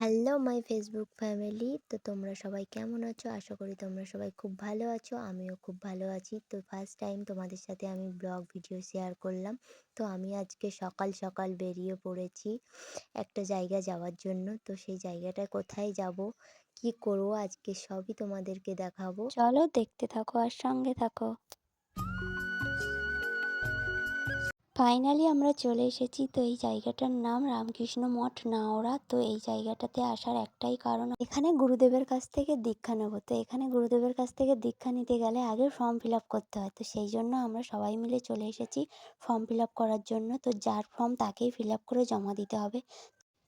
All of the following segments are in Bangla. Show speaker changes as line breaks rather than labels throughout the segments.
Hello my Facebook family. তো তোমরা সবাই কেমন আছো? আশা করি তোমরা সবাই খুব ভালো আছো। আমিও খুব ভালো আছি। তো ফার্স্ট টাইম তোমাদের সাথে আমি ব্লগ ভিডিও শেয়ার করলাম। তো আমি আজকে সকাল সকাল বেরিয়ে পড়েছি একটা জায়গা যাওয়ার জন্য। তো সেই জায়গাটায় কোথায় যাব, কি করব আজকে সবই তোমাদেরকে দেখাবো।
চলো দেখতে থাকো আর সঙ্গে থাকো। ফাইনালি আমরা চলে এসেছি। তো এই জায়গাটার নাম রামকৃষ্ণ মঠ নাওড়া। তো এই জায়গাটাতে আসার একটাই কারণ, এখানে গুরুদেবের কাছ থেকে দীক্ষা নেবো। তো এখানে গুরুদেবের কাছ থেকে দীক্ষা নিতে গেলে আগে ফর্ম ফিল আপ করতে হয়। তো সেই জন্য আমরা সবাই মিলে চলে এসেছি ফর্ম ফিল আপ করার জন্য। তো যার ফর্ম তাকেই ফিল আপ করে জমা দিতে হবে।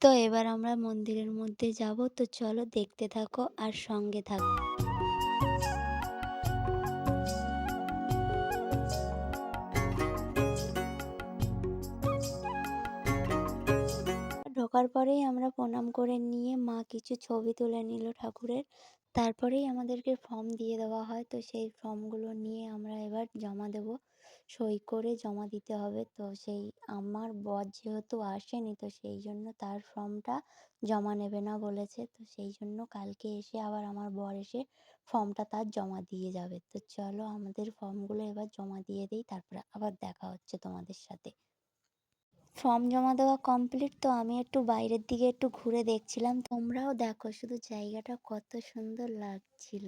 তো এবার আমরা মন্দিরের মধ্যে যাব। তো চলো দেখতে থাকো আর সঙ্গে থাকো। ঢোকার পরেই আমরা প্রণাম করে নিয়ে মা কিছু ছবি তুলে নিল ঠাকুরের। তারপরেই আমাদেরকে ফর্ম দিয়ে দেওয়া হয়। তো সেই ফর্মগুলো নিয়ে আমরা এবার জমা দেব, সই করে জমা দিতে হবে। তো সেই আমার বর যেহেতু আসেনি, তো সেই জন্য তার ফর্মটা জমা নেবে না বলেছে। তো সেই জন্য কালকে এসে আবার আমার বর এসে ফর্মটা তার জমা দিয়ে যাবে। তো চলো আমাদের ফর্মগুলো এবার জমা দিয়ে দিই, তারপরে আবার দেখা হচ্ছে তোমাদের সাথে। ফর্ম জমা দেওয়া কমপ্লিট। তো আমি একটু বাইরের দিকে একটু ঘুরে দেখছিলাম। তোমরাও দেখো শুধু জায়গাটা কত সুন্দর লাগছিল।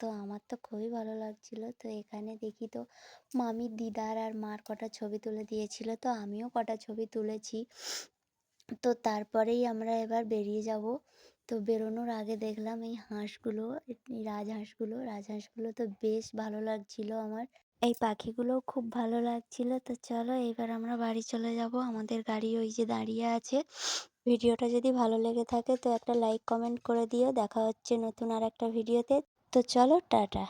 তো আমার তো খুবই ভালো লাগছিল। তো এখানে দেখি তো মামির দিদার আর মার কটা ছবি তুলে দিয়েছিল। তো আমিও কটা ছবি তুলেছি। তো তারপরেই আমরা এবার বেরিয়ে যাব। তো বেরোনোর আগে দেখলাম এই হাঁসগুলো, এই রাজহাঁসগুলো তো বেশ ভালো লাগছিল আমার। এই পাখিগুলোও খুব ভালো লাগছিল। তো চলো এবার আমরা বাড়ি চলে যাব। আমাদের গাড়ি ওই যে দাঁড়িয়ে আছে। ভিডিওটা যদি ভালো লেগে থাকে তো একটা লাইক কমেন্ট করে দিও। দেখা হচ্ছে নতুন আর একটা ভিডিওতে। তো চলো টাটা।